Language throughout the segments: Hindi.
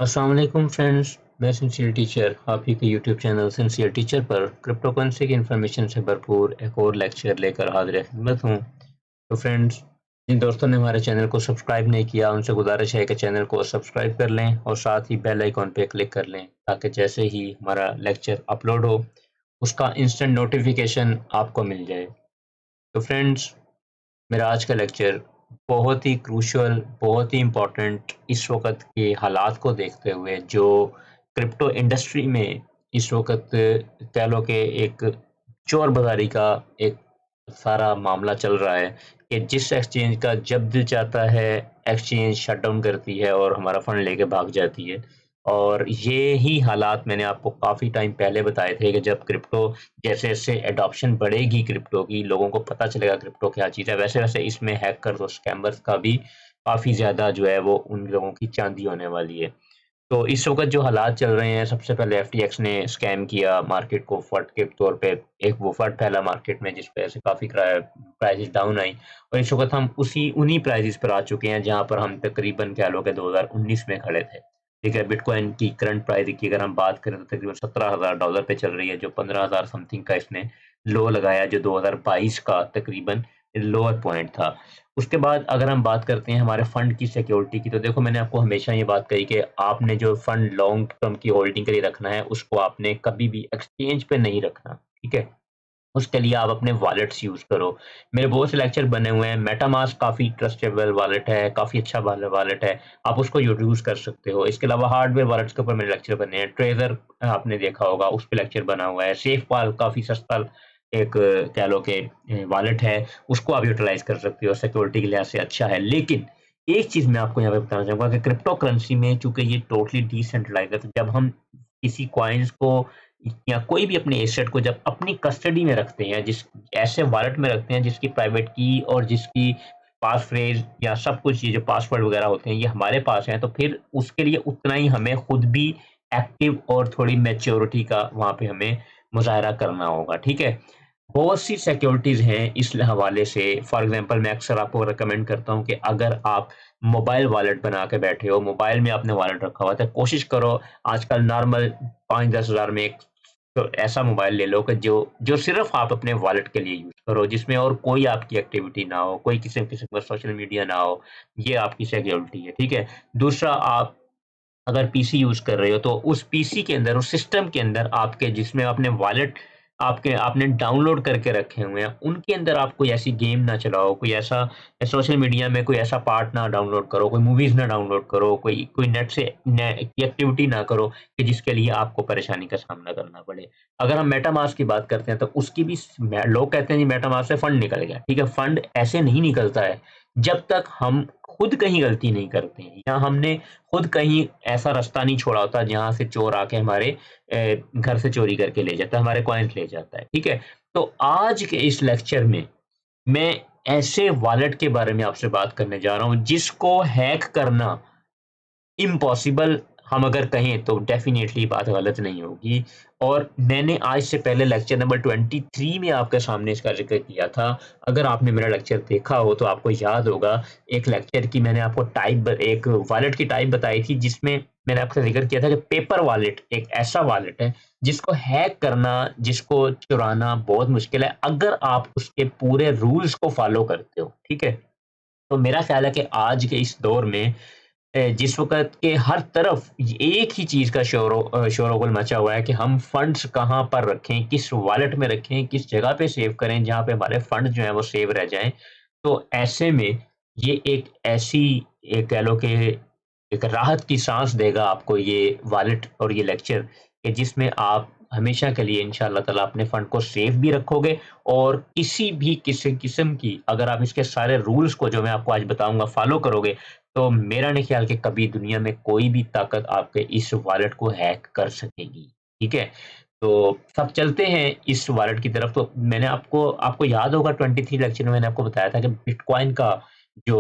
अस्सलाम वालेकुम फ्रेंड्स, मैं सिंसियर टीचर आप ही के यूट्यूब चैनल सिंसियर टीचर पर क्रिप्टो करेंसी की इन्फॉर्मेशन से भरपूर एक और लेक्चर लेकर हाजिर खिदमत हूँ। तो फ्रेंड्स, जिन दोस्तों ने हमारे चैनल को सब्सक्राइब नहीं किया उनसे गुजारिश है कि चैनल को सब्सक्राइब कर लें और साथ ही बेल आइकॉन पे क्लिक कर लें ताकि जैसे ही हमारा लेक्चर अपलोड हो उसका इंस्टेंट नोटिफिकेशन आपको मिल जाए। तो फ्रेंड्स, मेरा आज का लेक्चर बहुत ही क्रूशियल, बहुत ही इम्पोर्टेंट इस वक़्त के हालात को देखते हुए जो क्रिप्टो इंडस्ट्री में इस वक़्त कह लो कि एक चोर-बाज़ारी का एक सारा मामला चल रहा है कि जिस एक्सचेंज का जब दिल चाहता है, एक्सचेंज शटडाउन करती है और हमारा फंड लेके भाग जाती है। और ये ही हालात मैंने आपको काफ़ी टाइम पहले बताए थे कि जब क्रिप्टो जैसे-जैसे एडॉप्शन बढ़ेगी क्रिप्टो की, लोगों को पता चलेगा क्रिप्टो क्या चीज़ है, वैसे-वैसे इसमें हैकर्स और स्कैमर्स का भी काफ़ी ज़्यादा जो है वो उन लोगों की चाँदी होने वाली है। तो इस वक़्त जो हालात चल रहे हैं, सबसे पहले एफटीएक्स ने स्कैम किया मार्केट को फट के तौर पे, एक वो फट फैला मार्केट में जिस वजह से काफ़ी प्राइसेज़ डाउन आई और इस वक़्त हम उन्हीं प्राइसेज़ पर आ चुके हैं जहाँ पर हम तकरीबन कह लो कि 2019 में खड़े थे। ठीक है, बिटकॉइन की करंट प्राइस की अगर हम बात करें तो तकरीबन $17,000 पे चल रही है, जो 15,000 समथिंग का इसने लो लगाया, जो 2022 का तकरीबन लोअर पॉइंट था। उसके बाद अगर हम बात करते हैं हमारे फंड की सिक्योरिटी की, तो देखो मैंने आपको हमेशा ये बात कही कि आपने जो फंड लॉन्ग टर्म की होल्डिंग के लिए रखना है, उसको आपने कभी भी एक्सचेंज पे नहीं रखना, ठीक है? उसके लिए आप अपने वॉलेट्स यूज़ करो। मेरे बहुत से लेक्चर बने हुए हैं, मेटामास्क काफ़ी ट्रस्टेबल वॉलेट है, काफ़ी अच्छा वॉलेट है, आप उसको यूज़ कर सकते हो। इसके अलावा हार्डवेयर वॉलेट्स के ऊपर मेरे लेक्चर बने हैं, ट्रेज़र आपने देखा होगा, उस पे लेक्चर बना हुआ है, सेफपाल काफ़ी सस्ता एक कह लो कि वॉलेट है, उसको आप यूटिलाइज़ कर सकते हो, सिक्योरिटी के लिहाज़ से अच्छा है। लेकिन एक चीज़ मैं आपको यहाँ पे बताना चाहूँगा कि क्रिप्टो करेंसी में चूँकि ये टोटली डिसेंट्रलाइज़्ड है, तो जब हम किसी कॉइन्स को या कोई भी अपने एसेट को जब अपनी कस्टडी में रखते हैं, जिस ऐसे वॉलेट में रखते हैं जिसकी प्राइवेट की और जिसकी पास फ्रेज़ या सब कुछ, ये जो पासवर्ड वगैरह होते हैं, ये हमारे पास हैं, तो फिर उसके लिए उतना ही हमें खुद भी एक्टिव और थोड़ी मैच्योरिटी का वहाँ पे हमें मुज़ाहरा करना होगा, ठीक है? बहुत सी सिक्योरिटीज़ हैं इस हवाले से। फॉर एग्ज़ाम्पल मैं अक्सर आपको रिकमेंड करता हूँ कि अगर आप मोबाइल वॉलेट बना के बैठे हो, मोबाइल में आपने वॉलेट रखा हुआ है, तो कोशिश करो आजकल नॉर्मल 5-10 हज़ार में एक तो ऐसा मोबाइल ले लो कि जो जो सिर्फ़ आप अपने वॉलेट के लिए यूज़ करो, जिसमें और कोई आपकी एक्टिविटी ना हो, कोई किसी-किस्म का सोशल मीडिया ना हो, ये आपकी सिक्योरिटी है, ठीक है? दूसरा, आप अगर पीसी यूज़ कर रहे हो तो उस पीसी के अंदर, उस सिस्टम के अंदर आपके जिसमें आपने वॉलेट आपने डाउनलोड करके रखे हुए हैं, उनके अंदर आप कोई ऐसी गेम ना चलाओ, कोई ऐसा सोशल मीडिया में कोई ऐसा पार्ट ना डाउनलोड करो, कोई मूवीज़ ना डाउनलोड करो, कोई कोई नेट से ने की एक्टिविटी ना करो कि जिसके लिए आपको परेशानी का सामना करना पड़े। अगर हम मेटामास्क की बात करते हैं तो उसकी भी स मैं लोग कहते हैं जी मेटामास्क से फंड निकल गया, ठीक है? फंड ऐसे नहीं निकलता है, जब तक हम खुद कहीं गलती नहीं करते हैं या हमने खुद कहीं ऐसा रास्ता नहीं छोड़ा होता जहाँ से चोर आके हमारे घर से चोरी करके ले जाता है, हमारे कॉइन्स ले जाता है, ठीक है? तो आज के इस लेक्चर में मैं ऐसे वॉलेट के बारे में आपसे बात करने जा रहा हूँ जिसको हैक करना इम्पॉसिबल हम अगर कहें तो डेफ़िनेटली बात गलत नहीं होगी। और मैंने आज से पहले लेक्चर नंबर 23 में आपके सामने इसका ज़िक्र किया था। अगर आपने मेरा लेक्चर देखा हो तो आपको याद होगा, एक लेक्चर की मैंने आपको एक वॉलेट की टाइप बताई थी जिसमें मैंने आपसे ज़िक्र किया था कि पेपर वॉलेट एक ऐसा वॉलेट है जिसको हैक करना, जिसको चुराना बहुत मुश्किल है अगर आप उसके पूरे रूल्स को फ़ॉलो करते हो, ठीक है? तो मेरा ख़्याल है कि आज के इस दौर में जिस वक़्त के हर तरफ एक ही चीज़ का शोर-ओ-गुल मचा हुआ है कि हम फंड्स कहाँ पर रखें, किस वॉलेट में रखें, किस जगह पे सेव करें जहाँ पे हमारे फंड जो हैं वो सेव रह जाएँ। तो ऐसे में ये एक ऐसी कह लो कि एक राहत की साँस देगा आपको ये वॉलेट और ये लेक्चर कि जिसमें आप हमेशा के लिए इंशाअल्लाह ताला अपने फंड को सेफ भी रखोगे और किसी भी किस्म की अगर आप इसके सारे रूल्स को जो मैं आपको आज बताऊँगा फ़ॉलो करोगे, तो मेरा नहीं ख्याल कि कभी दुनिया में कोई भी ताकत आपके इस वॉलेट को हैक कर सकेगी, ठीक है? तो सब चलते हैं इस वॉलेट की तरफ। तो मैंने आपको आपको याद होगा 23 लेक्चर में मैंने आपको बताया था कि बिटकॉइन का जो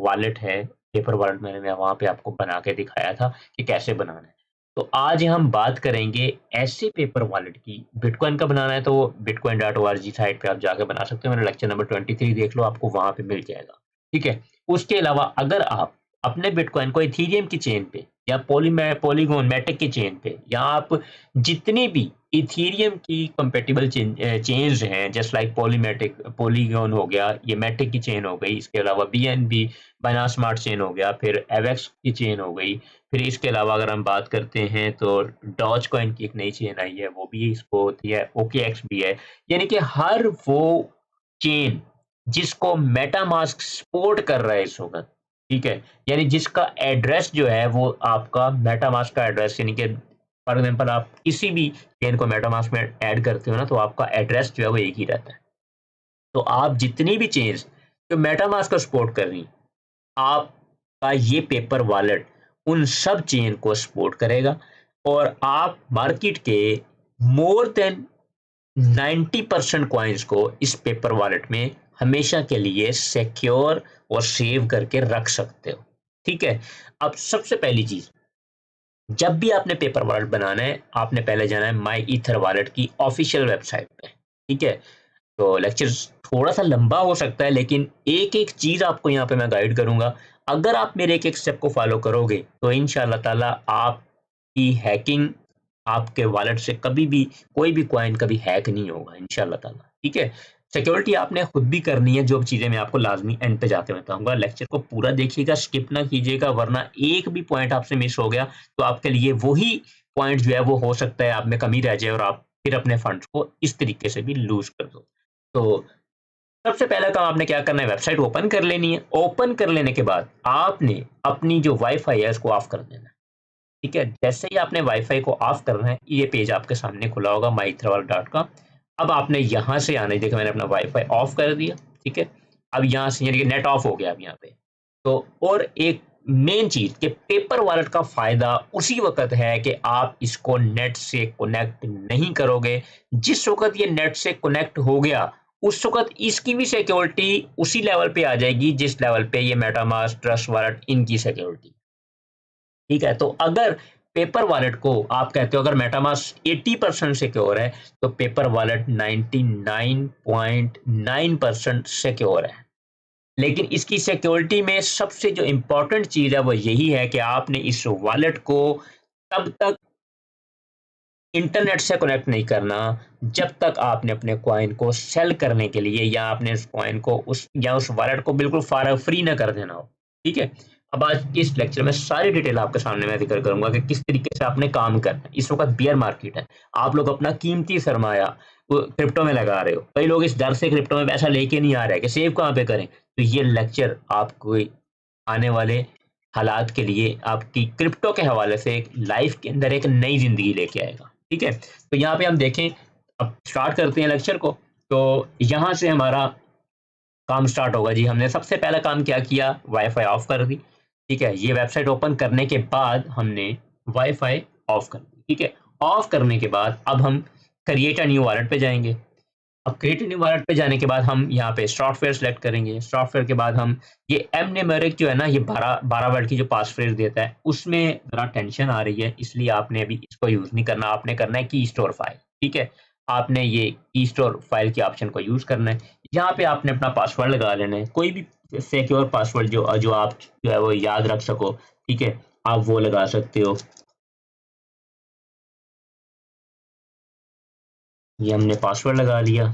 वॉलेट है, पेपर वॉलेट मैंने वहाँ पे आपको बना के दिखाया था कि कैसे बनाना है। तो आज हम बात करेंगे ऐसे पेपर वॉलेट की, बिटकॉइन का बनाना है तो bitcoin.org साइट पे आप जाके बना सकते हो। मेरा लेक्चर नंबर 23 देख लो, आपको वहाँ पे मिल जाएगा, ठीक है? उसके अलावा अगर आप अपने बिटकॉइन को इथीरियम की चेन पे या पॉलीगॉन मैटिक की चेन पे, या आप जितनी भी इथेरियम की कंपैटिबल चेन्स हैं, जस्ट लाइक पॉलीमेटिक पॉलीगॉन हो गया, ये मैटिक की चेन हो गई, इसके अलावा बीएनबी बाइनांस स्मार्ट चेन हो गया, फिर एवेक्स की चेन हो गई, फिर इसके अलावा अगर हम बात करते हैं तो डॉज कॉइन की एक नई चेन आई है, वो भी इसको होती है, ओकेएक्स भी है। यानी कि हर वो चेन जिसको मेटामास्क सपोर्ट कर रहा है इस वक्त, ठीक है, यानी जिसका एड्रेस जो है वो आपका मेटामास्क का एड्रेस, यानी कि फॉर एग्जांपल आप किसी भी चेन को मेटामास्क में ऐड करते हो ना, तो आपका एड्रेस जो है वो एक ही रहता है। तो आप जितनी भी चेन्स जो मेटामास्क को सपोर्ट कर रही हैं, आपका ये पेपर वॉलेट उन सब चेन को सपोर्ट करेगा, और आप मार्केट के मोर देन 90% कॉइन्स को इस पेपर वॉलेट में हमेशा के लिए सिक्योर और सेव करके रख सकते हो। ठीक है, अब सबसे पहली चीज, जब भी आपने पेपर वॉलेट बनाना है, आपने पहले जाना है माई ईथर वॉलेट की ऑफिशियल वेबसाइट पे। ठीक है, तो लेक्चर थोड़ा सा लंबा हो सकता है, लेकिन एक एक चीज आपको यहाँ पे मैं गाइड करूंगा। अगर आप मेरे एक एक स्टेप को फॉलो करोगे तो इंशाल्लाह ताला आपकी हैकिंग, आपके वॉलेट से कभी भी कोई भी कॉइन कभी हैक नहीं होगा इंशाल्लाह ताला। ठीक है, सिक्योरिटी आपने खुद भी करनी है, जो चीजें मैं आपको लाजमी एंड पे जाते हुए बताऊंगा। लेक्चर को पूरा देखिएगा, स्किप ना कीजिएगा, वरना एक भी पॉइंट आपसे मिस हो गया तो आपके लिए वही पॉइंट जो है वो हो सकता है आप में कमी रह जाए और आप फिर अपने फंड्स को इस तरीके से भी लूज कर दो। तो सबसे पहला काम आपने क्या करना है, वेबसाइट ओपन कर लेनी है। ओपन कर लेने के बाद आपने अपनी जो वाईफाई है उसको ऑफ कर देना है। ठीक है, जैसे ही आपने वाईफाई को ऑफ करना है, ये पेज आपके सामने खुला होगा mythrall.com। अब आपने यहाँ से आना है, देखिए मैंने अपना वाईफाई ऑफ कर दिया। ठीक है, अब यहाँ से यानी कि नेट ऑफ हो गया अब यहाँ पे। तो और एक मेन चीज कि पेपर वॉलेट का फायदा उसी वक्त है कि आप इसको नेट से कनेक्ट नहीं करोगे। जिस वक्त ये नेट से कनेक्ट हो गया, उस वक्त इसकी भी सिक्योरिटी उसी लेवल पे आ जाएगी जिस लेवल पे ये मेटामास्क, ट्रस्ट वॉलेट, इनकी सिक्योरिटी। ठीक है, तो अगर पेपर वॉलेट को आप कहते हो अगर मेटामास्क 80% सिक्योर है, तो पेपर वॉलेट 99.9% सिक्योर है। लेकिन इसकी सिक्योरिटी में सबसे जो इंपॉर्टेंट चीज है वो यही है कि आपने इस वॉलेट को तब तक इंटरनेट से कनेक्ट नहीं करना जब तक आपने अपने कॉइन को सेल करने के लिए, या आपने उस कॉइन को उस वॉलेट को बिल्कुल फार फ्री ना कर देना हो। ठीक है, अब आज इस लेक्चर में सारी डिटेल आपके सामने मैं जिक्र करूंगा कि किस तरीके से आपने काम करना है। इस वक्त बियर मार्केट है, आप लोग अपना कीमती सरमाया क्रिप्टो में लगा रहे हो। कई लोग इस डर से क्रिप्टो में पैसा लेके नहीं आ रहे कि सेव कहाँ पे करें। तो ये लेक्चर आपको आने वाले हालात के लिए आपकी क्रिप्टो के हवाले से एक लाइफ के अंदर एक नई जिंदगी लेके आएगा। ठीक है, तो यहाँ पे हम देखें, अब स्टार्ट करते हैं लेक्चर को। तो यहाँ से हमारा काम स्टार्ट होगा जी। हमने सबसे पहला काम क्या किया, वाईफाई ऑफ कर दी। ठीक है, ये वेबसाइट ओपन करने के बाद हमने वाईफाई ऑफ कर दी। ठीक है, ऑफ करने के बाद अब हम क्रिएट अ न्यू वॉलेट पे जाएंगे। अब क्रिएट न्यू वॉलेट पे जाने के बाद हम यहाँ पे सॉफ्टवेयर सेलेक्ट करेंगे। सॉफ्टवेयर के बाद हम ये एम न्यूमेरिक जो है ना, ये 12 वर्ड की जो पास फ्रेज देता है, उसमें जरा टेंशन आ रही है, इसलिए आपने अभी इसको यूज नहीं करना। आपने करना है की स्टोर फाइल। ठीक है, आपने ये की स्टोर फाइल के ऑप्शन को यूज करना है। यहाँ पे आपने अपना पासवर्ड लगा लेना है, कोई भी सिक्योर पासवर्ड जो आप जो है वो याद रख सको। ठीक है, आप वो लगा सकते हो। ये हमने पासवर्ड लगा लिया।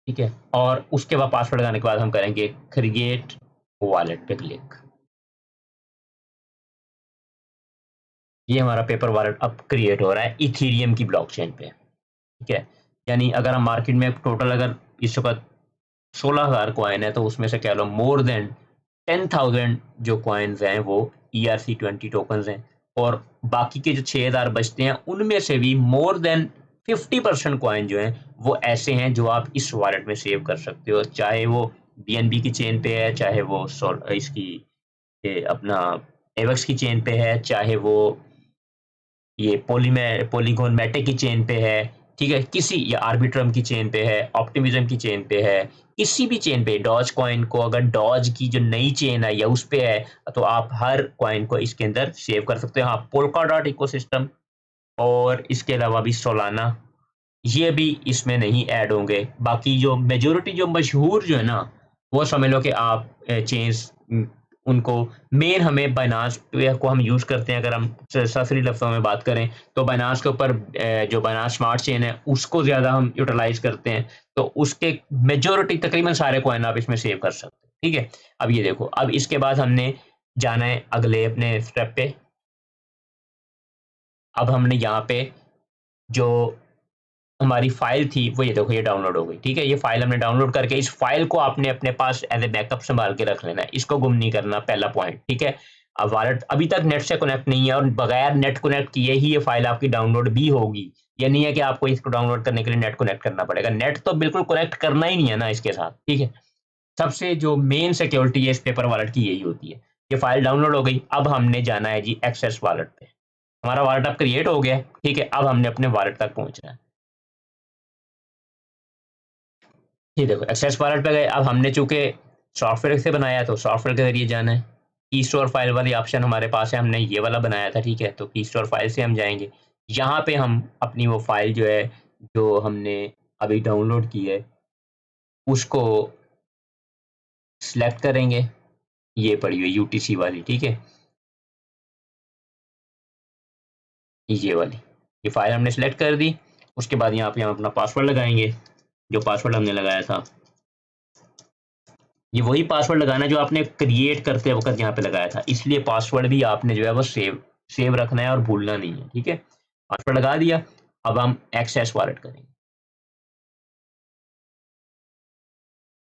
ठीक है, और उसके बाद पासवर्ड लगाने के बाद हम करेंगे क्रिएट वॉलेट पे क्लिक। ये हमारा पेपर वॉलेट अब क्रिएट हो रहा है इथेरियम की ब्लॉकचेन पे। ठीक है, यानी अगर हम मार्केट में टोटल अगर इस वक्त 16,000 कॉइन है, तो उसमें से कह लो मोर देन 10,000 जो कॉइन्स हैं वो ERC20 टोकन्स हैं, और बाकी के जो 6,000 बचते हैं उनमें से भी मोर देन 50% कॉइन जो हैं वो ऐसे हैं जो आप इस वॉलेट में सेव कर सकते हो, चाहे वो BNB की चेन पे है, चाहे वो इसकी अपना एवेक्स की चेन पे है, चाहे वो ये पॉलीगॉन मैटिक की चेन पे है। ठीक है, किसी या आर्बिट्रम की चेन पे है, ऑप्टिमिज्म की चेन पे है, किसी भी चेन पे डॉज कॉइन को अगर डॉज की जो नई चेन है या उस पे है, तो आप हर कॉइन को इसके अंदर सेव कर सकते हो। हाँ, पोल्का डॉट इकोसिस्टम और इसके अलावा भी सोलाना, ये भी इसमें नहीं ऐड होंगे। बाकी जो मेजोरिटी जो मशहूर जो है ना, वो समझ लो कि आप चेन्स उनको मेन हमें बाइनांस को हम यूज़ करते हैं। अगर हम सरसरी लफ्ज़ों में बात करें तो बाइनांस के ऊपर जो बाइनांस स्मार्ट चेन है उसको ज़्यादा हम यूटिलाइज़ करते हैं, तो उसके मेजॉरिटी तकरीबन सारे कॉइन आप इसमें सेव कर सकते हैं, ठीक है। अब ये देखो, अब इसके बाद हमने जाना है अगले अपने स्टेप पे। अब हमने यहाँ पे जो हमारी फ़ाइल थी वो ये देखो ये डाउनलोड हो गई, ठीक है। ये फ़ाइल हमने डाउनलोड करके इस फ़ाइल को आपने अपने पास एज़ ए बैकअप सँभाल के रख लेना है, इसको गुम नहीं करना, पहला पॉइंट, ठीक है। अब वॉलेट अभी तक नेट से कनेक्ट नहीं है और बगैर नेट कनेक्ट किए ही ये फ़ाइल आपकी डाउनलोड भी होगी। ये नहीं है कि आपको इसको डाउनलोड करने के लिए नेट कनेक्ट करना पड़ेगा, नेट तो बिल्कुल कनेक्ट करना ही नहीं है ना इसके साथ, ठीक है। सबसे जो मेन सिक्योरिटी है इस पेपर वॉलेट की यही होती है। ये फ़ाइल डाउनलोड हो गई, अब हमने जाना है जी एक्सेस वॉलेट पे। हमारा वॉलेट अब क्रिएट हो गया है, ठीक है। अब हमने अपने वॉलेट तक पहुँचना है। ये देखो एक्सेस वॉलेट पे गए, अब हमने चूँकि सॉफ्टवेयर से बनाया है तो सॉफ्टवेयर के ज़रिए जाना है। की स्टोर फाइल वाली ऑप्शन हमारे पास है, हमने ये वाला बनाया था, ठीक है। तो की स्टोर फाइल से हम जाएँगे। यहाँ पे हम अपनी वो फाइल जो है, जो हमने अभी डाउनलोड की है, उसको सिलेक्ट करेंगे। ये पड़ी हुई यूटीसी वाली, ठीक है। ये वाली, ये फाइल हमने सिलेक्ट कर दी। उसके बाद यहाँ पे हम अपना पासवर्ड लगाएँगे, जो पासवर्ड हमने लगाया था। ये वही पासवर्ड लगाना है जो आपने क्रिएट करते वक़्त यहाँ पे लगाया था, इसलिए पासवर्ड भी आपने जो है वो सेव रखना है और भूलना नहीं है, ठीक है? पासवर्ड लगा दिया, अब हम एक्सेस वॉलेट करेंगे।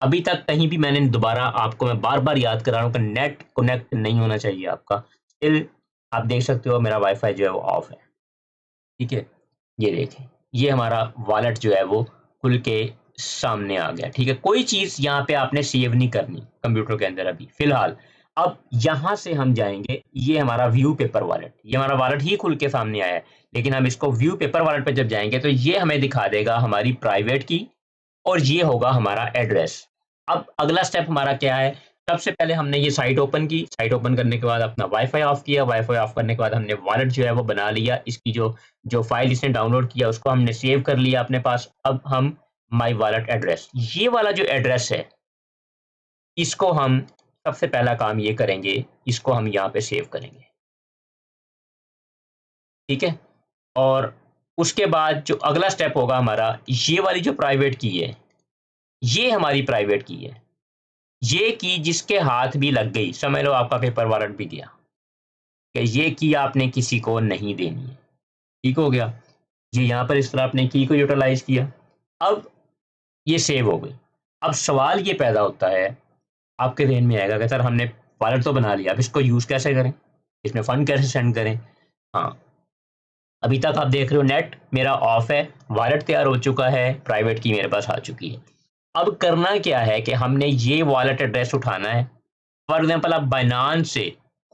अभी तक कहीं भी मैंने दोबारा आपको मैं बार-बार याद करा रहा हूँ कि नेट कनेक्ट नहीं होना चाहिए आपका। स्टिल आप देख सकते हो मेरा वाई-फाई जो है वो ऑफ है, ठीक है? ये देखें, ये हमारा वॉलेट जो है वो खुल के सामने आ गया, ठीक है? कोई चीज़ यहाँ पे आपने सेव नहीं करनी कंप्यूटर के अंदर अभी, फ़िलहाल। अब यहाँ से हम जाएँगे, ये हमारा व्यू पेपर वॉलेट, ये हमारा वॉलेट ही खुल के सामने आया है, लेकिन हम इसको व्यू पेपर वॉलेट पे जब जाएँगे तो ये हमें दिखा देगा हमारी प्राइवेट की और ये होगा हमारा एड्रेस। अब अगला स्टेप हमारा क्या है? सबसे पहले हमने ये साइट ओपन की, साइट ओपन करने के बाद अपना वाई-फाई ऑफ किया, वाई-फाई ऑफ करने के बाद हमने वॉलेट जो है वो बना लिया। इसकी जो जो फ़ाइल इसने डाउनलोड किया उसको हमने सेव कर लिया अपने पास। अब हम माय वॉलेट एड्रेस, ये वाला जो एड्रेस है, इसको हम सबसे पहला काम ये करेंगे, इसको हम यहाँ पे सेव करेंगे, ठीक है? और उसके बाद जो अगला स्टेप होगा हमारा, ये वाली जो प्राइवेट की है, ये हमारी प्राइवेट की है। ये की जिसके हाथ भी लग गई, समझ लो आपका पेपर वॉलेट भी गया। कि ये की आपने किसी को नहीं देनी है, ठीक हो गया। ये यहाँ पर इस तरह आपने की को यूटिलाइज किया। अब ये सेव हो गई। अब सवाल ये पैदा होता है, आपके ज़हन में आएगा कि सर हमने वॉलेट तो बना लिया, अब इसको यूज़ कैसे करें? इसमें फ़ंड कैसे सेंड करें? हाँ, अभी तक आप देख रहे हो नेट मेरा ऑफ है, वॉलेट तैयार हो चुका है, प्राइवेट की मेरे पास आ चुकी है। अब करना क्या है कि हमने ये वॉलेट एड्रेस उठाना है। फॉर एग्जाम्पल आप बाइनांस से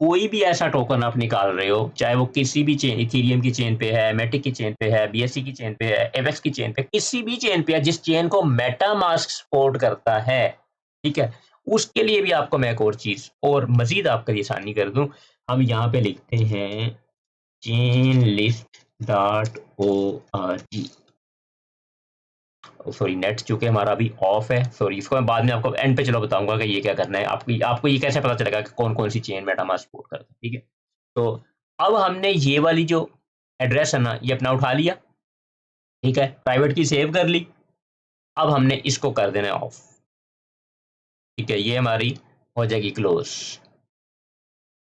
कोई भी ऐसा टोकन आप निकाल रहे हो, चाहे वो किसी भी चेन, इथेरियम की चेन पे है, मेटिक की चेन पे है, बीएससी की चेन पे है, एवेक्स की चेन पे, किसी भी चेन पे है जिस चेन को मेटामास्क सपोर्ट करता है, ठीक है। उसके लिए भी आपको मैं एक और चीज और मजीद आपके लिए आसानी कर दूं, हम यहाँ पे लिखते हैं chainlist.org। सॉरी नेट चूंकि हमारा अभी ऑफ है, सॉरी इसको मैं बाद में आपको एंड पे चलो बताऊंगा कि ये क्या करना है। आपको आपको ये कैसे पता चलेगा कि कौन कौन सी चेन मेटामास्क सपोर्ट करता है, ठीक है। तो अब हमने ये वाली जो एड्रेस है ना ये अपना उठा लिया, ठीक है, प्राइवेट की सेव कर ली। अब हमने इसको कर देना है ऑफ, ठीक है। ये हमारी हो जाएगी क्लोज,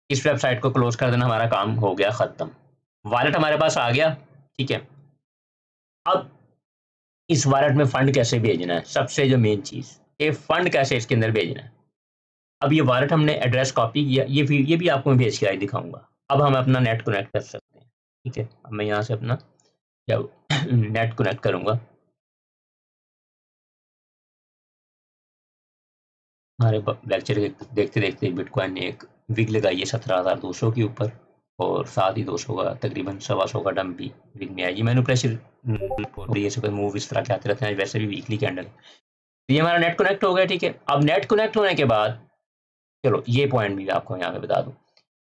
इस वेबसाइट को क्लोज कर देना, हमारा काम हो गया खत्म। वॉलेट हमारे पास आ गया, ठीक है। अब इस वॉलेट में फंड कैसे भेजना है, सबसे जो मेन चीज, ये फंड कैसे इसके अंदर भेजना है। अब ये वॉलेट हमने एड्रेस कॉपी किया, ये भी आपको मैं भेज के आई दिखाऊंगा। अब हम अपना नेट कनेक्ट कर सकते हैं, ठीक है। अब मैं यहाँ से अपना जब नेट कनेक्ट करूंगा, हमारे लेक्चर देखते देखते बिटकॉइन ने एक विग लगाई है 17,200 के ऊपर, और साथ ही 200 का तकरीबन 125 का डंप भी विग में आई। मैंने प्रेशर मूव इस तरह के आते रहते हैं, वैसे भी वीकली कैंडल। ये हमारा नेट कनेक्ट हो गया, ठीक है। अब नेट कनेक्ट होने के बाद चलो ये पॉइंट भी आपको यहाँ पे बता दूं,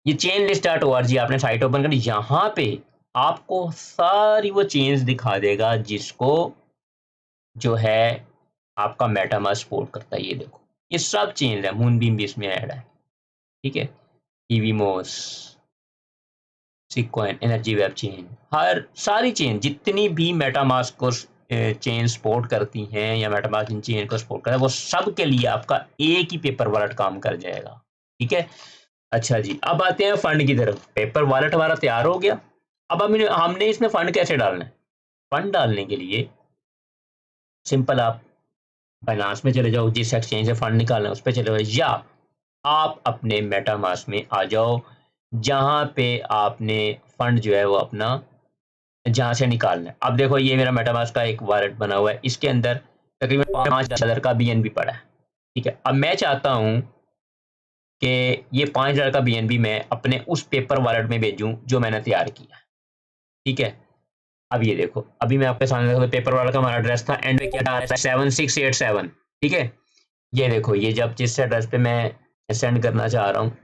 ये chain list dot O R G आपने साइट ओपन करी, यहाँ पे आपको सारी वो चेन्स दिखा देगा जिसको जो है आपका मेटामास्क सपोर्ट करता है। ये देखो ये सब चेन है, मूनबीम भी इसमें ऐड है, ठीक है, ईवीमोस, सिक्कॉइन, एनर्जी वेब चेन, हर सारी चेन जितनी भी मेटामास्क को चेन सपोर्ट करती हैं या मेटामास्क इन चेन को सपोर्ट करता है, वो सब के लिए आपका एक ही पेपर वॉलेट काम कर जाएगा। ठीक है, अच्छा जी, अब आते हैं फंड की तरफ। पेपर वॉलेट हमारा तैयार हो गया। अब हमने इसमें फंड कैसे डालना है? फंड डालने के लिए सिंपल, आप बाइनांस में चले जाओ, जिस एक्सचेंज से फंड निकालना है उस पर चले जाओ, या आप अपने मेटामास्क में आ जाओ, जहां पे आपने फंड जो है वो अपना जहां से निकालना है। अब देखो, ये मेरा मेटामास्क का एक वॉलेट बना हुआ है, इसके अंदर तकरीबन $5 का बीएनबी पड़ा है। ठीक है, अब मैं चाहता हूं कि ये $5 का बीएनबी मैं अपने उस पेपर वॉलेट में भेजूं जो मैंने तैयार किया। ठीक है, अब ये देखो, अभी मैं आपके सामने देखो, पेपर वाला का हमारा एड्रेस था एंड क्या था, 7687। ठीक है, ये देखो, ये जब जिस एड्रेस पे मैं सेंड करना चाह रहा हूँ,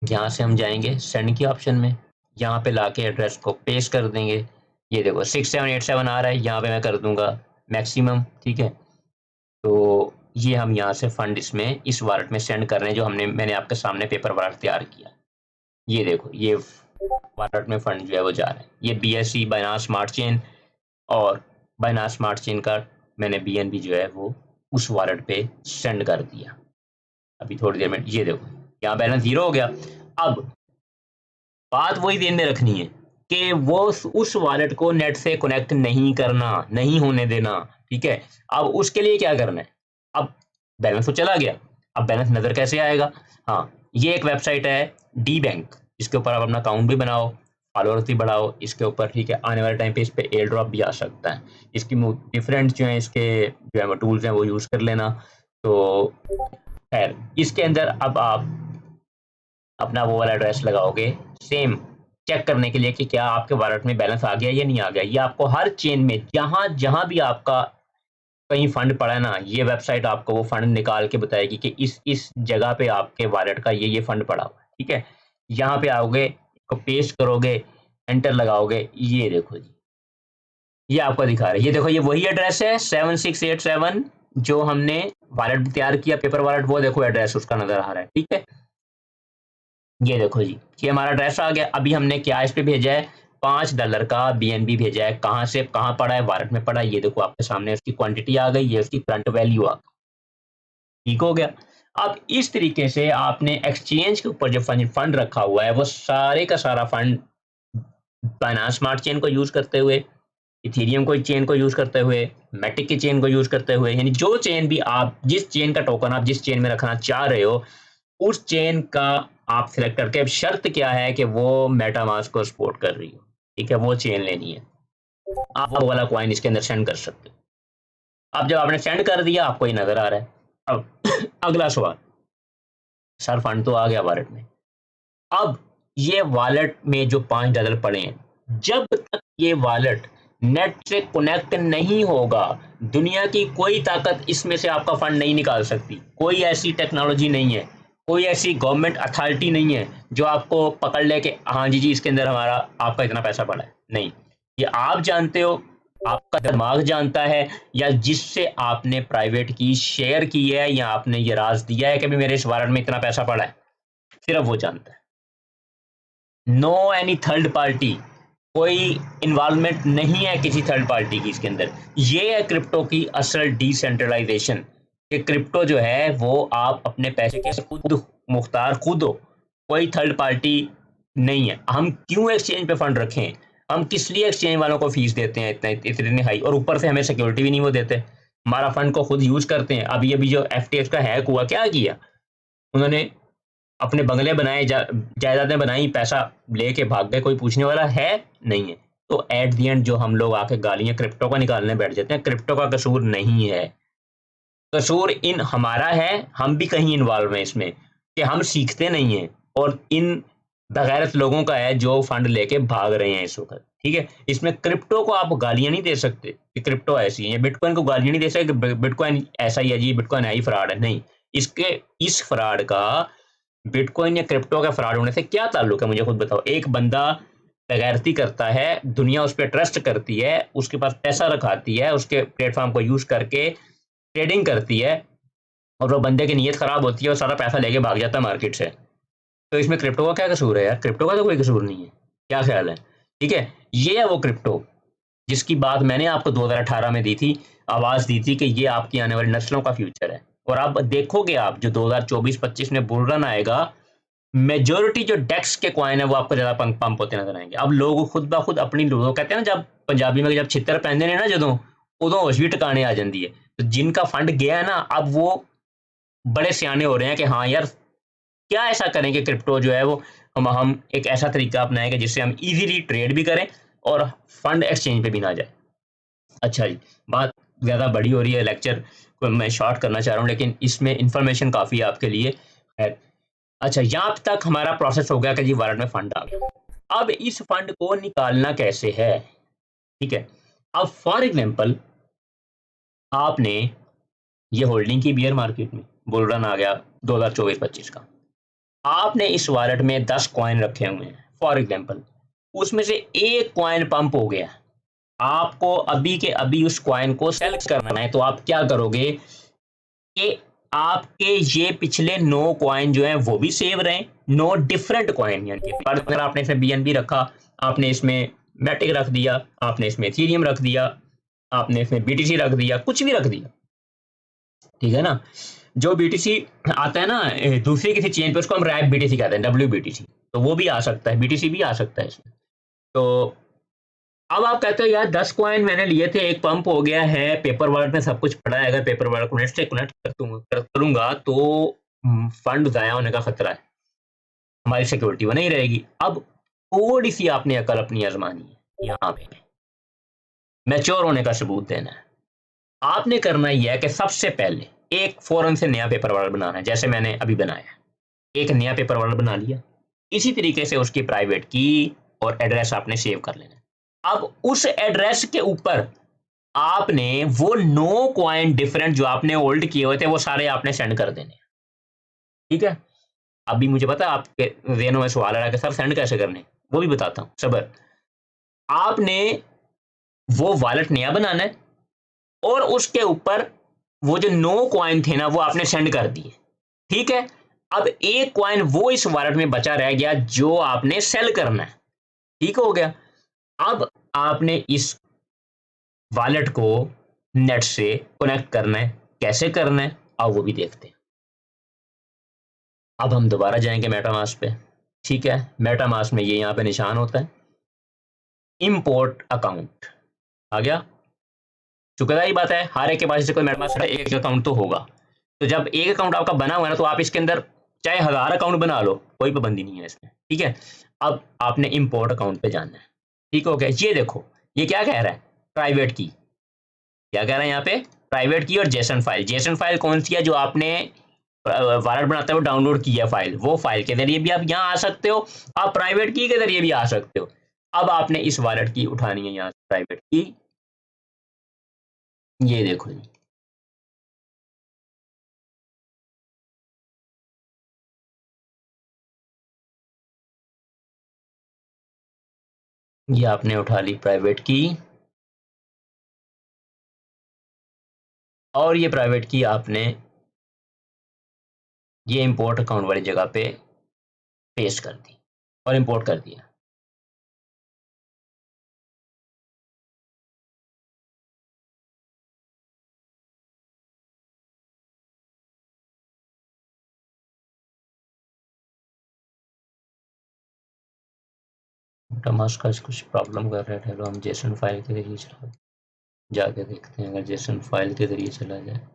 यहाँ से हम जाएंगे सेंड की ऑप्शन में, यहाँ पे लाके एड्रेस को पेस्ट कर देंगे। ये देखो 6787 आ रहा है, यहाँ पे मैं कर दूंगा मैक्सिमम। ठीक है, तो ये हम यहाँ से फंड इसमें इस वॉलेट में सेंड कर रहे हैं जो मैंने आपके सामने पेपर वॉलेट तैयार किया। ये देखो, ये वॉलेट में फंड जो है वो जा रहा है। ये BSC बाइनांस स्मार्ट चेन, और बाइनांस स्मार्ट चेन का मैंने BNB जो है वो उस वॉलेट पे सेंड कर दिया। अभी थोड़ी देर में ये देखो, यहाँ बैलेंस 0 हो गया। अब बात वही ध्यान में रखनी है कि वो उस वॉलेट को नेट से कनेक्ट नहीं करना, नहीं होने देना। ठीक है, अब उसके लिए क्या करना है? अब बैलेंस तो चला गया, अब बैलेंस नजर कैसे आएगा? हाँ, ये एक वेबसाइट है डी बैंक, इसके ऊपर आप अपना अकाउंट भी बनाओ, फॉलोअर्स भी बढ़ाओ इसके ऊपर। ठीक है, आने वाले टाइम पे इस पे एयर ड्रॉप भी आ सकता है। इसकी डिफरेंट जो है इसके जो है वो टूल्स हैं वो यूज कर लेना। तो खैर, इसके अंदर अब आप अपना वो वाला एड्रेस लगाओगे, सेम चेक करने के लिए कि क्या आपके वॉलेट में बैलेंस आ गया या नहीं आ गया। ये आपको हर चेन में जहां जहां भी आपका कहीं फंड पड़ा है ना, ये वेबसाइट आपको वो फंड निकाल के बताएगी कि इस जगह पे आपके वॉलेट का ये फंड पड़ा हुआ है। ठीक है, यहाँ पे आओगे, इसको पेस्ट करोगे, एंटर लगाओगे, ये देखो जी, ये आपको दिखा रहा है। ये देखो, ये वही एड्रेस है 7687 जो हमने वॉलेट तैयार किया पेपर वॉलेट, वो देखो एड्रेस उसका नजर आ रहा है। ठीक है, ये देखो जी, ये हमारा एड्रेस आ गया। अभी हमने क्या इस पे भेजा है? $5 का BNB भेजा है। कहाँ से कहाँ पड़ा है? वॉलेट में पड़ा है। ये देखो आपके सामने उसकी क्वांटिटी आ गई, ये उसकी करंट वैल्यू आ गई। ठीक हो गया। अब इस तरीके से आपने एक्सचेंज के ऊपर जो फंड रखा हुआ है वो सारे का सारा फंड बाइनांस स्मार्ट चेन को यूज करते हुए, इथेरियम को चेन को यूज करते हुए, मैटिक की चेन को यूज करते हुए, यानी जो चेन भी आप, जिस चेन का टोकन आप जिस चेन में रखना चाह रहे हो, उस चेन का आप सिलेक्ट करके, अब शर्त क्या है कि वो मेटामास्क को सपोर्ट कर रही हो। ठीक है, वो चेन लेनी है, आप वो वाला कॉइन इसके अंदर सेंड कर सकते हो। अब जब आपने सेंड कर दिया, आपको ये नजर आ रहा है। अब अगला सवाल, सर फंड तो आ गया वॉलेट में, अब ये वॉलेट में जो $5 पड़े हैं, जब तक ये वॉलेट नेट से कनेक्ट नहीं होगा, दुनिया की कोई ताकत इसमें से आपका फंड नहीं निकाल सकती। कोई ऐसी टेक्नोलॉजी नहीं है, कोई ऐसी गवर्नमेंट अथॉरिटी नहीं है जो आपको पकड़ ले के हाँ जी जी इसके अंदर हमारा आपका इतना पैसा पड़ा है। नहीं, ये आप जानते हो, आपका दिमाग जानता है, या जिससे आपने प्राइवेट की शेयर की है, या आपने ये राज दिया है कि मेरे इस वॉलेट में इतना पैसा पड़ा है, सिर्फ वो जानता है। नो एनी थर्ड पार्टी, कोई इन्वॉल्वमेंट नहीं है किसी थर्ड पार्टी की इसके अंदर। ये है क्रिप्टो की असल डिसेंट्रलाइजेशन, कि क्रिप्टो जो है वो आप अपने पैसे के खुद मुख्तार खुद हो, कोई थर्ड पार्टी नहीं है। हम क्यों एक्सचेंज पे फंड रखें? हम किस लिए एक्सचेंज वालों को फीस देते हैं इतनी हाई, और ऊपर से हमें सिक्योरिटी भी नहीं वो देते, हमारा फंड को खुद यूज करते हैं। अभी अभी जो FTX का हैक हुआ, क्या किया उन्होंने? अपने बंगले बनाए, जायदादें बनाई, पैसा लेके भाग गए, कोई पूछने वाला है नहीं है। तो एट दी एंड जो हम लोग आके गालियां क्रिप्टो का निकालने बैठ जाते हैं, क्रिप्टो का कसूर नहीं है, कसूर इन हमारा है। हम भी कहीं इन्वॉल्व हैं इसमें, कि हम सीखते नहीं हैं, और इन बगैरत लोगों का है जो फंड लेके भाग रहे हैं इस वक्त। ठीक है, इसमें क्रिप्टो को आप गालियां नहीं दे सकते कि क्रिप्टो ऐसी है, बिटकॉइन को गालियां नहीं दे सकते कि बिटकॉइन ऐसा ही है जी, बिटकॉइन है ही फ्रॉड है। नहीं, इसके इस फ्रॉड का बिटकॉइन या क्रिप्टो का फ्रॉड होने से क्या ताल्लुक है? मुझे खुद बताओ। एक बंदा बेगैरती करता है, दुनिया उस पर ट्रस्ट करती है, उसके पास पैसा रखाती है, उसके प्लेटफॉर्म को यूज करके ट्रेडिंग करती है, और वो बंदे की नीयत खराब होती है और सारा पैसा लेके भाग जाता है मार्केट से। तो इसमें क्रिप्टो का क्या कसूर है यार? क्रिप्टो का तो कोई कसूर नहीं है। क्या ख्याल है? ठीक है, ये है वो क्रिप्टो जिसकी बात मैंने आपको 2018 में दी थी, आवाज दी थी कि ये आपकी आने वाली नस्लों का फ्यूचर है। और अब देखोगे आप जो 2024-25 में बुल रन आएगा, मेजोरिटी जो डेक्स के कॉइन है वो आपको ज्यादा पंप होते नजर आएंगे। अब लोग खुद ब खुद अपनी लोगों कहते हैं ना, जब पंजाबी में जब छितर पहनते ने ना जो उदों होश भी टिकाने आ जाती है। तो जिनका फंड गया है ना, अब वो बड़े सियाने हो रहे हैं कि हाँ यार, क्या ऐसा करें कि क्रिप्टो जो है वो हम एक ऐसा तरीका अपनाएंगे जिससे हम इजीली ट्रेड भी करें और फंड एक्सचेंज पे भी ना जाए। अच्छा जी, बात ज़्यादा बड़ी हो रही है, लेक्चर को मैं शॉर्ट करना चाह रहा हूँ, लेकिन इसमें इंफॉर्मेशन काफ़ी है आपके लिए है। अच्छा, यहाँ तक हमारा प्रोसेस हो गया कि जी वॉलेट में फंड आ गया। अब इस फंड को निकालना कैसे है? ठीक है, अब फॉर एग्जाम्पल आपने ये होल्डिंग की बियर मार्केट में, बुल रन आ गया 2024-25 का, आपने इस वॉलेट में 10 कॉइन रखे हुए हैं फॉर एग्जाम्पल, उसमें से एक कॉइन पंप हो गया, आपको अभी के अभी उस कॉइन को सेल करना है। तो आप क्या करोगे कि आपके ये पिछले 9 कॉइन जो हैं वो भी सेव रहे, 9 डिफरेंट कॉइन, यानी कि अगर आपने इसमें बीएनबी रखा, आपने इसमें मैटिक रख दिया, आपने इसमें इथेरियम रख दिया, आपने इसमें बीटीसी रख दिया, कुछ भी रख दिया, ठीक है ना। जो बीटीसी आता है ना दूसरी किसी चेन पे, उसको हम रैप बीटीसी कहते हैं, डब्ल्यू बीटीसी, तो वो भी आ सकता है, बीटीसी भी आ सकता है इसमें। तो अब आप कहते हो यार 10 कॉइन मैंने लिए थे, एक पंप हो गया है, पेपर वर्क में सब कुछ पड़ा है, अगर पेपर वर्क नेट से कनेक्ट करूंगा तो फंड जाया होने का खतरा है, हमारी सिक्योरिटी वो नहीं रहेगी। अब थोड़ी सी आपने अकल अपनी आजमानी है, यहाँ पे मैच्योर होने का सबूत देना है। आपने करना ही है कि सबसे पहले एक फौरन से नया पेपर वर्क बनाना है, जैसे मैंने अभी बनाया, एक नया पेपर वर्क बना लिया, इसी तरीके से उसकी प्राइवेट की और एड्रेस आपने सेव कर लेना है। अब उस एड्रेस के ऊपर आपने वो 9 कॉइन डिफरेंट जो आपने होल्ड किए हुए थे वो सारे आपने सेंड कर देने, ठीक है। अभी मुझे पता है आपके जेहनों में सवाल आ रहा है कि सर सेंड कैसे करने, वो भी बताता हूं, सबर। आपने वो वॉलेट नया बनाना है और उसके ऊपर वो जो 9 कॉइन थे ना वो आपने सेंड कर दिए, ठीक है। अब एक कॉइन वो इस वॉलेट में बचा रह गया जो आपने सेल करना है, ठीक हो गया। अब आपने इस वॉलेट को नेट से कनेक्ट करना है, कैसे करना है अब वो भी देखते हैं। अब हम दोबारा जाएंगे मेटामास्क पे, ठीक है। मेटामास्क में ये यहाँ पे निशान होता है, इंपोर्ट अकाउंट आ गया। चुकादारी बात है, हर एक के पास जैसे कोई मेटामास्क है, एक अकाउंट तो होगा। तो जब एक अकाउंट आपका बना हुआ है ना, तो आप इसके अंदर चाहे 1000 अकाउंट बना लो, कोई पाबंदी नहीं है इसमें, ठीक है। अब आपने इंपोर्ट अकाउंट पे जाना है, ठीक हो गया। ये देखो ये क्या कह रहा है, प्राइवेट की, क्या कह रहा है यहाँ पे, प्राइवेट की और जेसन फाइल। जेसन फाइल कौन सी है? जो आपने वॉलेट बनाते हुए डाउनलोड की है फाइल, वो फाइल के जरिए भी आप यहाँ आ सकते हो, आप प्राइवेट की के जरिए भी आ सकते हो। अब आपने इस वॉलेट की उठानी है यहाँ से, प्राइवेट की, ये देखो जी, ये आपने उठा ली प्राइवेट की, और ये प्राइवेट की आपने ये इंपोर्ट अकाउंट वाली जगह पे पेस्ट कर दी और इंपोर्ट कर दिया। टमास का कुछ प्रॉब्लम कर रहे थे, तो हम जेसन फाइल के जरिए चला जाके देखते हैं, अगर जेसन फाइल के जरिए चला जाए।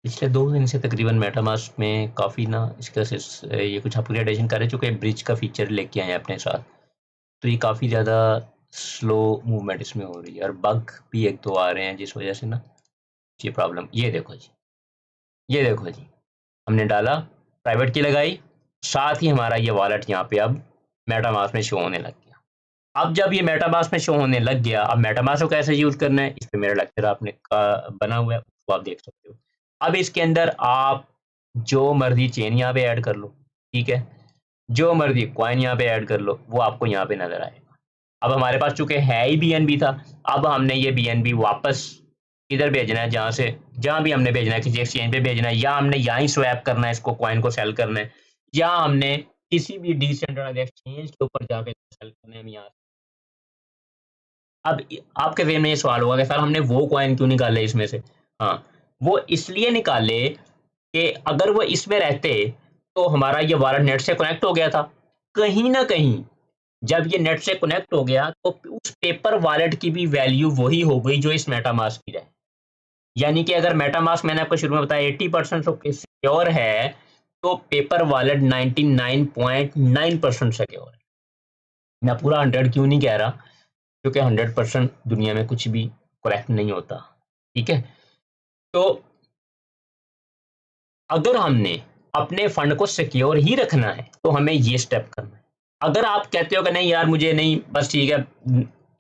पिछले 2 दिन से तकरीबन मेटामास्क में काफ़ी ना इसका ये कुछ अपग्रेडेशन कर रहे हैं, चूँकि ब्रिज का फीचर लेके आए हैं अपने साथ। तो ये काफ़ी ज़्यादा स्लो मूवमेंट इसमें हो रही है और बग भी 1-2 आ रहे हैं जिस वज़ह से ना ये प्रॉब्लम। ये देखो जी, ये देखो जी, हमने डाला, प्राइवेट की लगाई, साथ ही हमारा ये वॉलेट यहाँ पे अब मेटामास्क में शो होने लग गया। अब जब ये मेटामास्क में शो होने लग गया, अब मेटामास्क को कैसे यूज़ करना है, इस पे मेरा लेक्चर आपने बना हुआ है, उसको आप देख सकते हो। अब इसके अंदर आप जो मर्ज़ी चेन यहाँ पे ऐड कर लो, ठीक है? जो मर्ज़ी कॉइन यहाँ पे ऐड कर लो, वो आपको यहाँ पे नज़र आएगा। अब हमारे पास चूँकि है ही बीएनबी था, अब हमने ये बीएनबी वापस इधर भेजना है जहाँ भी हमने भेजना है, किसी एक्सचेंज पे भेजना है, या हमने यहाँ ही स्वैप करना है, इसको कॉइन को सेल करना है, या हमने किसी भी डिसेंट्रलाइज्ड एक्सचेंज के ऊपर जाके सेल करना है हम यहाँ। अब आपके ज़हन में ये सवाल होगा कि सर हमने वो कॉइन क्यों निकाले इसमें से? हाँ, वो इसलिए निकाले कि अगर वो इसमें रहते तो हमारा ये वॉलेट नेट से कनेक्ट हो गया था। कहीं न कहीं जब ये नेट से कनेक्ट हो गया तो उस पेपर वॉलेट की भी वैल्यू वही हो गई जो इस मेटामास्क की है। यानी कि अगर मेटामास्क मैंने आपको शुरू में बताया 80% सिक्योर है, तो पेपर वॉलेट 99.9% सिक्योर है। मैं पूरा 100 क्यों नहीं कह रहा, क्योंकि 100% दुनिया में कुछ भी करेक्ट नहीं होता, ठीक है? तो अगर हमने अपने फंड को सिक्योर ही रखना है, तो हमें ये स्टेप करना है। अगर आप कहते हो कि नहीं यार मुझे नहीं, बस ठीक है,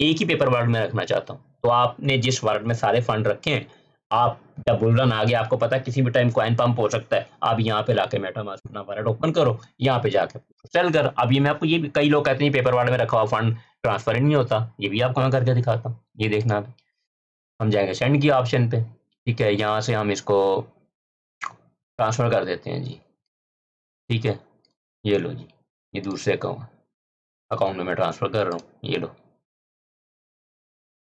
एक ही पेपर वॉलेट में रखना चाहता हूँ, तो आपने जिस वॉलेट में सारे फंड रखे हैं, आप जब बुल रन आ गया, आपको पता है किसी भी टाइम कॉइन पंप हो सकता है, आप यहाँ पे लाके मेटामास्क अपना वॉलेट ओपन करो, यहाँ पे जाके सेल कर। अब ये मैं आपको, ये भी कई लोग कहते हैं पेपर वॉलेट में रखा हुआ फंड ट्रांसफर ही नहीं होता, ये भी आपको मैं करके दिखाता हूँ। ये देखना आप, हम जाएंगे सेंड की ऑप्शन पे, ठीक है, यहाँ से हम इसको ट्रांसफर कर देते हैं जी, ठीक है। ये लो जी, ये दूसरे अकाउंट में मैं ट्रांसफर कर रहा हूँ, ये लो।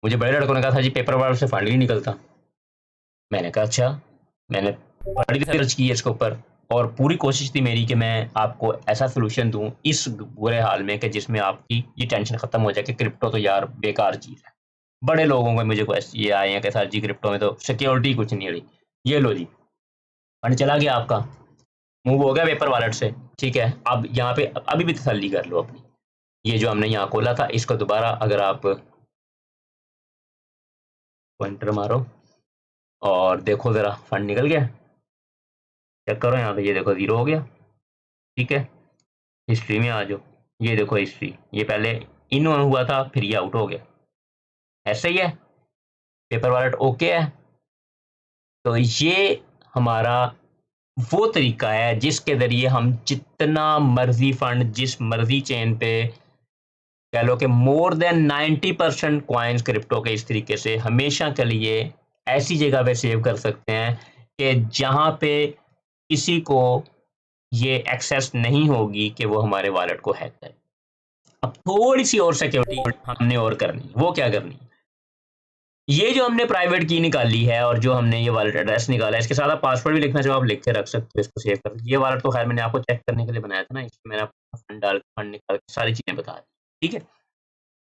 मुझे बड़े लड़कों ने कहा था जी पेपर वर्क से फंड ही नहीं निकलता। मैंने कहा अच्छा, मैंने बड़ी रिसर्च की है इसके ऊपर और पूरी कोशिश थी मेरी कि मैं आपको ऐसा सोल्यूशन दूं इस बुरे हाल में कि जिसमें आपकी ये टेंशन खत्म हो जाए कि क्रिप्टो तो यार बेकार चीज़ है। बड़े लोगों को मुझे क्वेश्चन ये आए हैं कि सर जी क्रिप्टो में तो सिक्योरिटी कुछ नहीं रही। ये लो जी, फंड चला गया आपका, मूव हो गया पेपर वॉलेट से, ठीक है। अब यहाँ पे अभी भी तसल्ली कर लो अपनी, ये जो हमने यहाँ खोला था इसको दोबारा अगर आप एंटर मारो और देखो ज़रा फंड निकल गया, चेक करो यहाँ पे, ये देखो ज़ीरो हो गया, ठीक है। हिस्ट्री में आ जाओ, ये देखो हिस्ट्री, ये पहले इन हुआ था फिर ये आउट हो गया, ऐसे ही है, पेपर वॉलेट ओके है। तो ये हमारा वो तरीका है जिसके ज़रिए हम जितना मर्ज़ी फंड जिस मर्ज़ी चेन पे कह लो कि मोर देन 90% कॉइन्स क्रिप्टो के इस तरीके से हमेशा के लिए ऐसी जगह पे सेव कर सकते हैं कि जहाँ पे किसी को ये एक्सेस नहीं होगी कि वो हमारे वॉलेट को हैक करे। अब थोड़ी सी और सिक्योरिटी हमने और करनी है, वो क्या करनी है, ये जो हमने प्राइवेट की निकाली है और जो हमने ये वॉलेट एड्रेस निकाला है, इसके साथ आप पासवर्ड भी लिखना चाहो आप लिख के रख सकते हो, इसको सेव कर। ये वॉलेट तो खैर मैंने आपको चेक करने के लिए बनाया था ना, इसमें मैंने आपको फंड निकाल के सारी चीजें बता दी, ठीक है।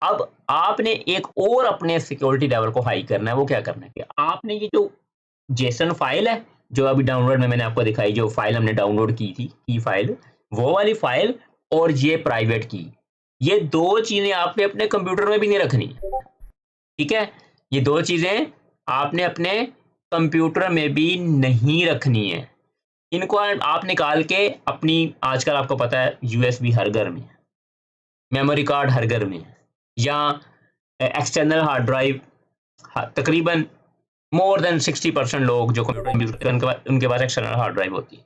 अब आपने एक और अपने सिक्योरिटी लेवल को हाई करना है, वो क्या करना है कि आपने ये जो जेसन फाइल है जो अभी डाउनलोड में मैंने आपको दिखाई, जो फाइल हमने डाउनलोड की थी की फाइल, वो वाली फाइल और ये प्राइवेट की, ये दो चीजें आपने अपने कंप्यूटर में भी नहीं रखनी, ठीक है। ये दो चीजें आपने अपने कंप्यूटर में भी नहीं रखनी है। इनको आप निकाल के अपनी, आजकल आपको पता है यूएसबी हर घर में है, मेमोरी कार्ड हर घर में है, या एक्सटर्नल हार्ड ड्राइव तकरीबन मोर देन 60% लोग जो कंप्यूटर यूज करते हैं उनके पास एक्सटर्नल हार्ड ड्राइव होती है,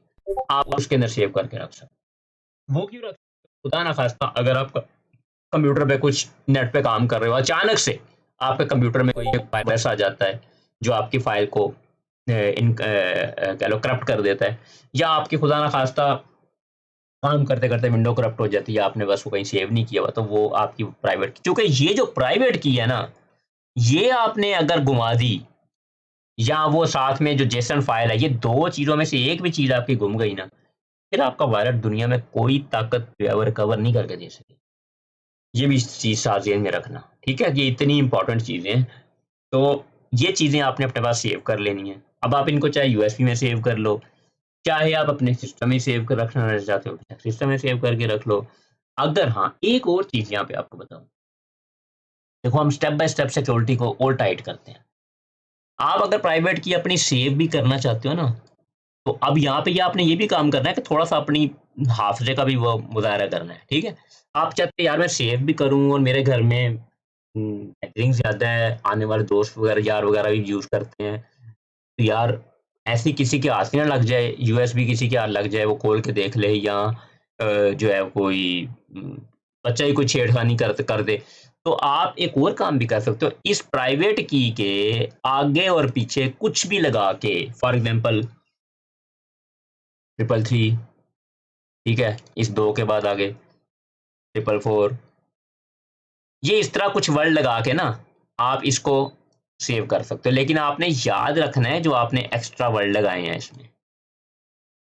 आप उसके अंदर सेव करके रख सकते। वो क्यों रख, खुदा ना खास्ता अगर आप कंप्यूटर पे कुछ नेट पे काम कर रहे हो, अचानक से आपके कंप्यूटर में कोई एक वायरस आ जाता है जो आपकी फाइल को कह लो करप्ट कर देता है, या आपकी खुदा ना खास्ता काम करते करते विंडो करप्ट हो जाती है, आपने बस वो कहीं सेव नहीं किया हुआ, तो वो आपकी प्राइवेट, क्योंकि ये जो प्राइवेट की है ना, ये आपने अगर घुमा दी या वो साथ में जो जेसन फाइल है, ये दो चीजों में से एक भी चीज आपकी गुम गई ना, फिर आपका वायरस दुनिया में कोई ताकत रिकवर नहीं करके दे सके। ये भी चीज साथ जेल में रखना, ठीक है। ये इतनी इंपॉर्टेंट चीजें हैं, तो ये चीजें आपने अपने पास सेव कर लेनी है। अब आप इनको चाहे यूएसबी में सेव कर लो, चाहे आप अपने सिस्टम में सेव कर रखना चाहते हो, सिस्टम में सेव करके रख लो। अगर हाँ, एक और चीज़ यहाँ पे आपको बताऊँ, देखो हम स्टेप बाय स्टेप सिक्योरिटी को और टाइट करते हैं। आप अगर प्राइवेट की अपनी सेव भी करना चाहते हो ना, तो अब यहाँ पे ये आपने ये भी काम करना है कि थोड़ा-सा अपनी हाफ़िज़े का भी वो मुज़ाहरा करना है, ठीक है? आप चाहते हैं यार मैं सेव भी करूँ और मेरे घर में गैदरिंग ज़्यादा है, आने वाले दोस्त वगैरह, यार वगैरह भी यूज़ करते हैं। तो यार ऐसी किसी के हाथ ही ना लग जाए, यूएसबी किसी के हाथ लग जाए, वो खोल के देख ले या जो है कोई बच्चा ही कोई छेड़खानी कर दे। तो आप एक और काम भी कर सकते हो, इस प्राइवेट की के आगे और पीछे कुछ भी लगा के, फॉर एग्ज़ाम्पल 333, ठीक है? इस 2 के बाद आगे 444, ये इस तरह कुछ वर्ड लगा के ना आप इसको सेव कर सकते हो। लेकिन आपने याद रखना है जो आपने एक्स्ट्रा वर्ड लगाए हैं इसमें,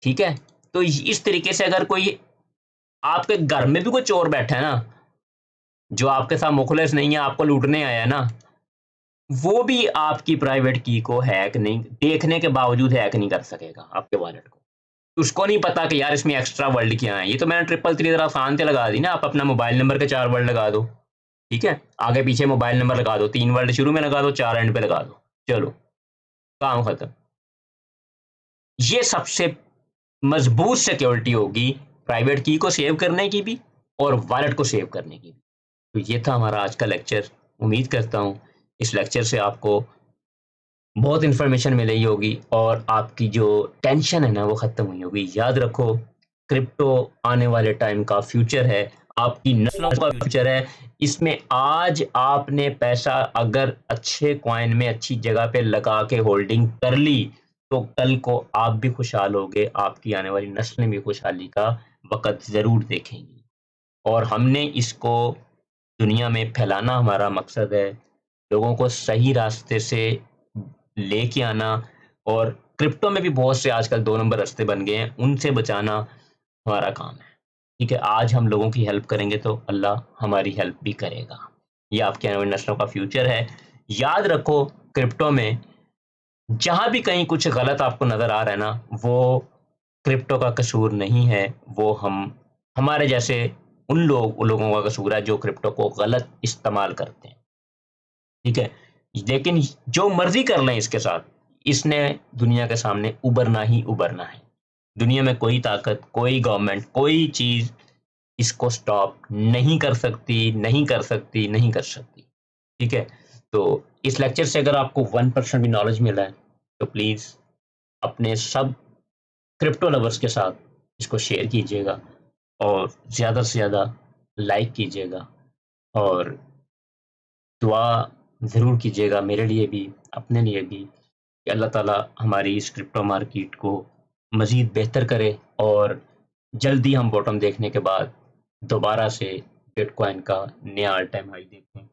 ठीक है? तो इस तरीके से अगर कोई आपके घर में भी कोई चोर बैठा है ना, जो आपके साथ मुखलिस नहीं है, आपको लूटने आया है ना, वो भी आपकी प्राइवेट की को हैक नहीं, देखने के बावजूद हैक नहीं कर सकेगा आपके वॉलेट को। उसको नहीं पता कि यार इसमें एक्स्ट्रा वर्ड क्या है। ये तो मैंने 333 ज़रा आसान से लगा दी ना, आप अपना मोबाइल नंबर के 4 वर्ड लगा दो, ठीक है? आगे पीछे मोबाइल नंबर लगा दो, 3 वर्ड शुरू में लगा दो, 4 एंड पे लगा दो। चलो, काम खत्म। ये सबसे मजबूत सिक्योरिटी होगी प्राइवेट की को सेव करने की भी और वॉलेट को सेव करने की भी। तो ये था हमारा आज का लेक्चर। उम्मीद करता हूँ इस लेक्चर से आपको बहुत इन्फॉर्मेशन मिली होगी और आपकी जो टेंशन है ना वो ख़त्म हुई होगी। याद रखो, क्रिप्टो आने वाले टाइम का फ्यूचर है, आपकी नस्लों का फ्यूचर है। इसमें आज आपने पैसा अगर अच्छे कॉइन में अच्छी जगह पे लगा के होल्डिंग कर ली, तो कल को आप भी खुशहाल होगे, आपकी आने वाली नस्लें भी खुशहाली का वक़्त ज़रूर देखेंगी। और हमने इसको दुनिया में फैलाना हमारा मकसद है, लोगों को सही रास्ते से लेके आना। और क्रिप्टो में भी बहुत से आजकल 2 नंबर रास्ते बन गए हैं, उनसे बचाना हमारा काम है। ठीक है, आज हम लोगों की हेल्प करेंगे तो अल्लाह हमारी हेल्प भी करेगा। ये आपके आने वाली नस्लों का फ्यूचर है। याद रखो, क्रिप्टो में जहाँ भी कहीं कुछ गलत आपको नज़र आ रहा है ना, वो क्रिप्टो का कसूर नहीं है, वो हमारे जैसे उन लोगों का कसूर है जो क्रिप्टो को गलत इस्तेमाल करते हैं। ठीक है? लेकिन जो मर्ज़ी कर लें इसके साथ, इसने दुनिया के सामने उभरना ही उभरना है। दुनिया में कोई ताकत, कोई गवर्नमेंट, कोई चीज़ इसको स्टॉप नहीं कर सकती, नहीं कर सकती, नहीं कर सकती। ठीक है? तो इस लेक्चर से अगर आपको 1% भी नॉलेज मिला है, तो प्लीज़ अपने सब क्रिप्टो लवर्स के साथ इसको शेयर कीजिएगा और ज़्यादा से ज़्यादा लाइक कीजिएगा और दुआ ज़रूर कीजिएगा मेरे लिए भी, अपने लिए भी, कि अल्लाह ताला हमारी इस क्रिप्टो मार्केट को मज़ीद बेहतर करे और जल्दी हम बॉटम देखने के बाद दोबारा से बिटकॉइन का नया ऑल टाइम हाई देखें।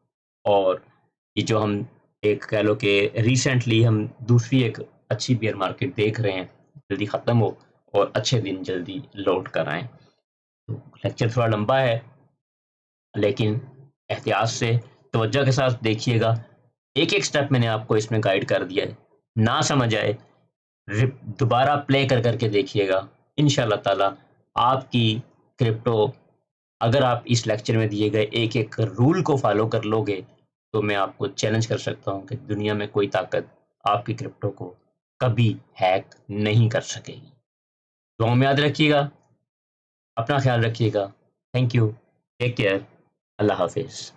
और ये जो हम एक कह लो कि रिसेंटली हम दूसरी एक अच्छी बियर मार्केट देख रहे हैं, जल्दी ख़त्म हो और अच्छे दिन जल्दी लौट कर आएँ। तो लेक्चर थोड़ा लंबा है, लेकिन एहतियात से, तवज्जो के साथ देखिएगा। एक-एक स्टेप मैंने आपको इसमें गाइड कर दिया है। ना समझ आए, दोबारा प्ले कर के देखिएगा। इंशाल्लाह ताला आपकी क्रिप्टो, अगर आप इस लेक्चर में दिए गए एक-एक रूल को फॉलो कर लोगे, तो मैं आपको चैलेंज कर सकता हूँ कि दुनिया में कोई ताकत आपकी क्रिप्टो को कभी हैक नहीं कर सकेगी। दुआ में याद रखिएगा, अपना ख्याल रखिएगा। थैंक यू, टेक केयर, अल्लाह हाफ़िज़।